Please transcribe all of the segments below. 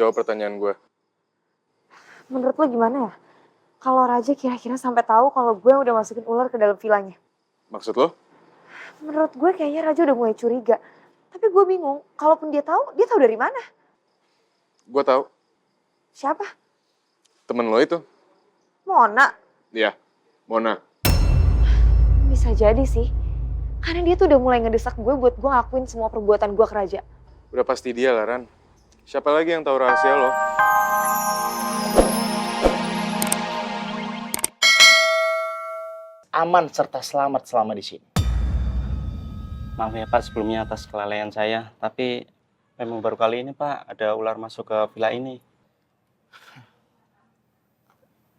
jawab pertanyaan gue. Menurut lo gimana ya? Kalau Raja kira-kira sampai tahu kalau gue udah masukin ular ke dalam villanya. Maksud lo? Menurut gue kayaknya Raja udah mulai curiga. Tapi gue bingung, kalaupun dia tahu dari mana? Gue tahu. Siapa? Temen lo itu. Mona. Iya, Mona. Bisa jadi sih. Karena dia tuh udah mulai ngedesak gue buat gue ngakuin semua perbuatan gue ke Raja. Udah pasti dia lah, Ran. Siapa lagi yang tahu rahasia lo? Aman serta selamat selama di sini. Maaf ya Pak sebelumnya atas kelalaian saya, tapi memang baru kali ini Pak ada ular masuk ke villa ini.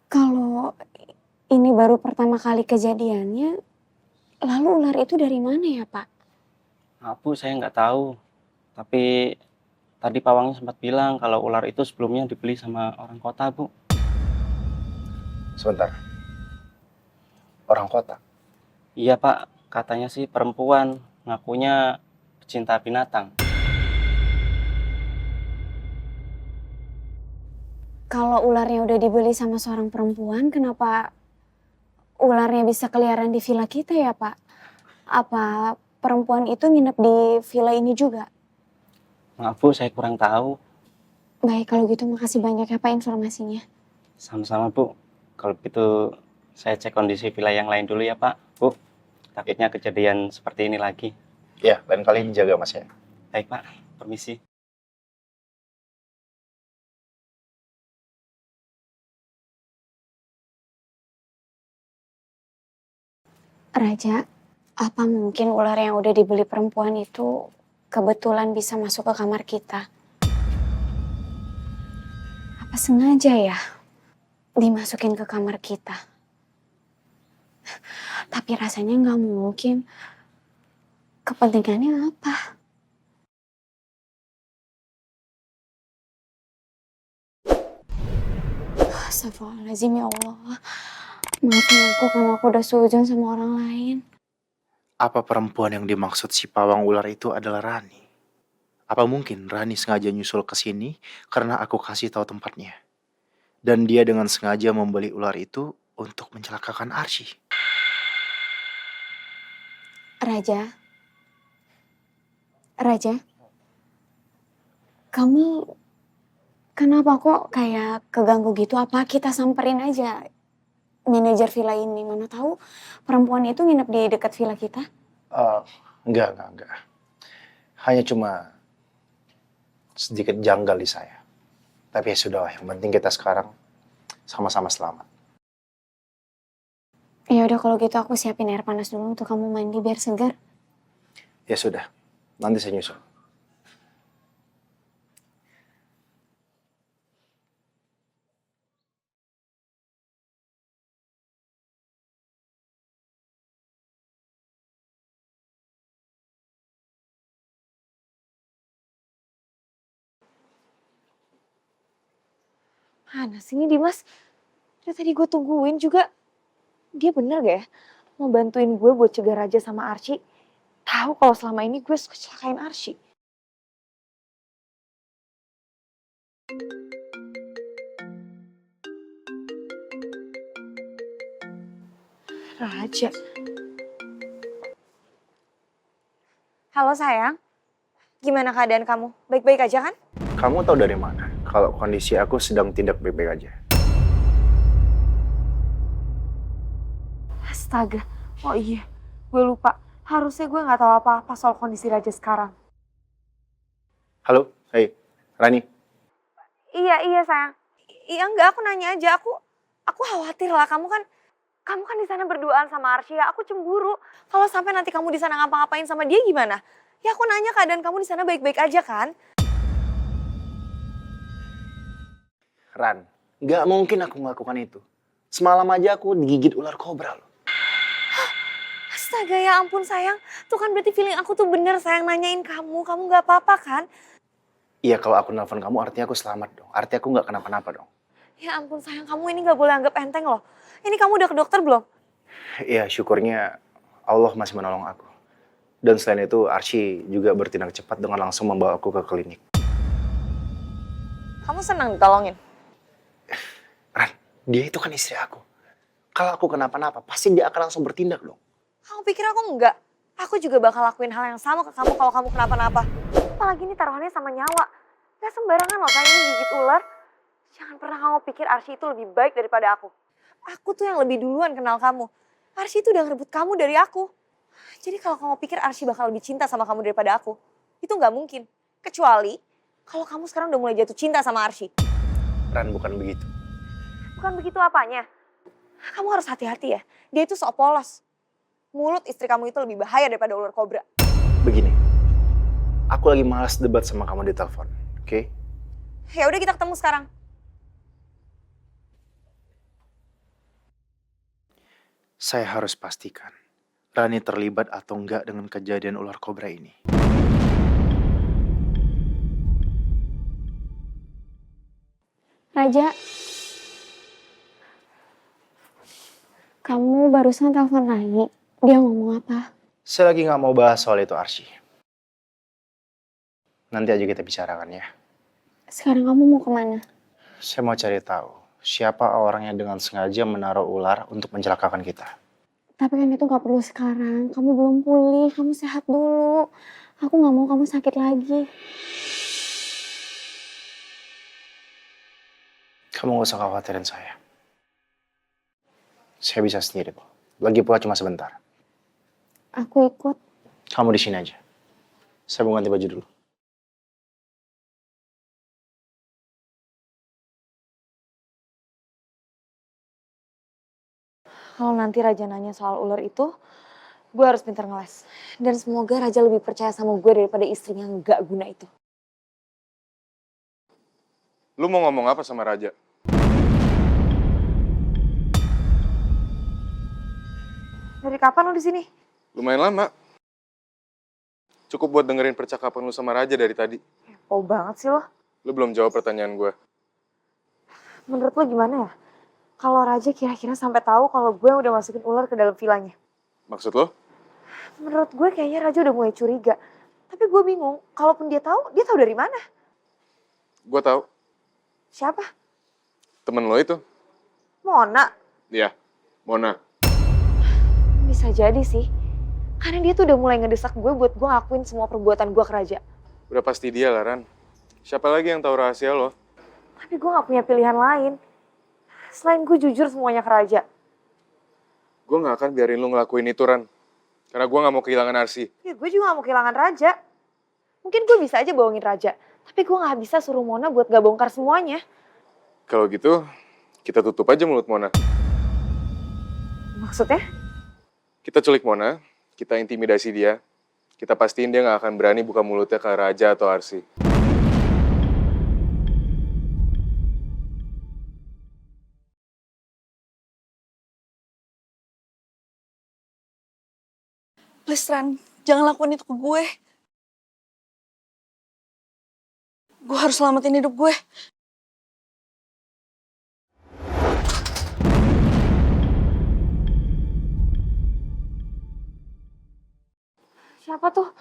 Kalau ini baru pertama kali kejadiannya, lalu ular itu dari mana ya Pak? Maaf Bu, saya nggak tahu. Tapi tadi pawangnya sempat bilang kalau ular itu sebelumnya dibeli sama orang kota Bu. Sebentar. Orang kota? Iya Pak, katanya sih perempuan, ngakunya pecinta binatang. Kalau ularnya udah dibeli sama seorang perempuan, kenapa ularnya bisa keliaran di villa kita ya Pak? Apa perempuan itu nginep di villa ini juga? Maaf Bu, saya kurang tahu. Baik, kalau gitu makasih banyak ya Pak informasinya. Sama-sama Bu. Kalau begitu saya cek kondisi villa yang lain dulu ya Pak. Bu, takutnya kejadian seperti ini lagi. Ya, lain kali dijaga Mas ya. Baik Pak, permisi. Raja, apa mungkin ular yang udah dibeli perempuan itu kebetulan bisa masuk ke kamar kita? Apa sengaja ya dimasukin ke kamar kita? Tapi rasanya nggak mungkin. Kepentingannya apa? Astagfirullahaladzim ya Allah. Maafin aku kalau aku udah sujon sama orang lain. Apa perempuan yang dimaksud si pawang ular itu adalah Rani? Apa mungkin Rani sengaja nyusul ke sini karena aku kasih tahu tempatnya? Dan dia dengan sengaja membeli ular itu untuk mencelakakan Arsy. Raja, kamu kenapa kok kayak keganggu gitu? Apa kita samperin aja manajer villa ini? Mana tahu perempuan itu nginep di dekat villa kita? Enggak. Hanya cuma sedikit janggal di saya. Tapi ya sudah, yang penting kita sekarang sama-sama selamat. Ya udah kalau gitu aku siapin air panas dulu untuk kamu mandi biar segar. Ya sudah, nanti saya nyusul. Mana sih ini Dimas? Dari tadi gue tungguin juga. Dia bener gak ya? Mau bantuin gue buat cegah Raja sama Arsy. Tahu kalau selama ini gue suka celakain Arsy. Raja. Halo sayang. Gimana keadaan kamu? Baik-baik aja kan? Kamu tahu dari mana kalau kondisi aku sedang tidak baik-baik aja? Astaga. Oh iya. Gue lupa. Harusnya gue gak tahu apa-apa soal kondisi Raja sekarang. Halo, hey, Rani. Iya sayang. Iya enggak, aku nanya aja. Aku khawatir lah. Kamu kan di sana berduaan sama Arsy. Ya, aku cemburu. Kalau sampai nanti kamu di sana ngapa-ngapain sama dia gimana? Ya aku nanya keadaan kamu di sana baik-baik aja kan? Ran, nggak mungkin aku melakukan itu. Semalam aja aku digigit ular kobra loh. Astaga ya ampun sayang. Tuh kan berarti feeling aku tuh bener sayang nanyain kamu. Kamu gak apa-apa kan? Iya, kalau aku nelfon kamu artinya aku selamat dong. Artinya aku nggak kenapa-napa dong. Ya ampun sayang, kamu ini gak boleh anggap enteng loh. Ini kamu udah ke dokter belum? Iya, syukurnya Allah masih menolong aku. Dan selain itu, Arsy juga bertindak cepat dengan langsung membawa aku ke klinik. Kamu senang ditolongin? Ran, dia itu kan istri aku. Kalau aku kenapa-napa, pasti dia akan langsung bertindak dong. Kamu pikir aku enggak? Aku juga bakal lakuin hal yang sama ke kamu kalau kamu kenapa-napa. Apalagi ini taruhannya sama nyawa. Gak sembarangan loh kayak ini gigit ular. Jangan pernah kamu pikir Arsy itu lebih baik daripada aku. Aku tuh yang lebih duluan kenal kamu. Arsy itu udah ngerebut kamu dari aku. Jadi kalau kamu pikir Arsy bakal lebih cinta sama kamu daripada aku, itu nggak mungkin. Kecuali kalau kamu sekarang udah mulai jatuh cinta sama Arsy. Ran, bukan begitu. Bukan begitu apanya? Kamu harus hati-hati ya. Dia itu sok polos. Mulut istri kamu itu lebih bahaya daripada ular kobra. Begini, aku lagi malas debat sama kamu di telepon, oke? Ya udah kita ketemu sekarang. Saya harus pastikan Rani terlibat atau enggak dengan kejadian ular kobra ini. Raja, kamu barusan telepon Rani. Dia ngomong apa? Saya lagi nggak mau bahas soal itu, Arsy. Nanti aja kita bicarakan ya. Sekarang kamu mau kemana? Saya mau cari tahu siapa orang yang dengan sengaja menaruh ular untuk mencelakakan kita. Tapi kan itu gak perlu sekarang. Kamu belum pulih, kamu sehat dulu. Aku gak mau kamu sakit lagi. Kamu nggak usah khawatirin saya. Saya bisa sendiri kok. Lagi pula cuma sebentar. Aku ikut. Kamu di sini aja. Saya mau ganti baju dulu. Kalau nanti Raja nanya soal ular itu, gue harus pintar ngeles. Dan semoga Raja lebih percaya sama gue daripada istrinya yang gak guna itu. Lu mau ngomong apa sama Raja? Dari kapan lu di sini? Lumayan lama. Cukup buat dengerin percakapan lu sama Raja dari tadi. Kepo banget sih lo. Lu belum jawab pertanyaan gue. Menurut lo gimana ya? Kalau Raja kira-kira sampai tahu kalau gue udah masukin ular ke dalam vilanya. Maksud lo? Menurut gue kayaknya Raja udah mulai curiga. Tapi gue bingung, kalaupun dia tahu dari mana? Gue tahu. Siapa? Temen lo itu. Mona. Iya, Mona. Bisa jadi sih. Karena dia tuh udah mulai ngedesak gue buat gue ngakuin semua perbuatan gue ke Raja. Udah pasti dia lah, Ran. Siapa lagi yang tahu rahasia lo? Tapi gue gak punya pilihan lain. Selain gue jujur semuanya ke Raja. Gue gak akan biarin lu ngelakuin itu, Ran. Karena gue gak mau kehilangan Arsy. Ya gue juga gak mau kehilangan Raja. Mungkin gue bisa aja bohongin Raja. Tapi gue gak bisa suruh Mona buat gak bongkar semuanya. Kalau gitu, kita tutup aja mulut Mona. Maksudnya? Kita culik Mona, kita intimidasi dia. Kita pastiin dia gak akan berani buka mulutnya ke Raja atau Arsy. Please Ran, jangan lakuin itu ke gue. Gue harus selamatin hidup gue. Siapa tuh?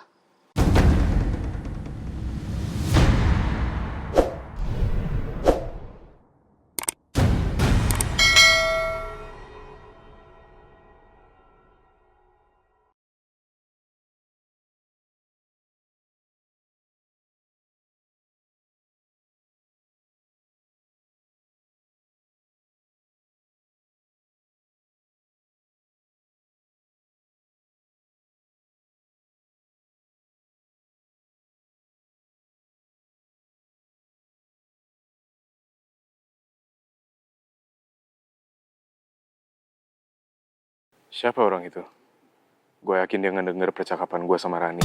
Siapa orang itu? Gue yakin dia ngedenger percakapan gue sama Rani.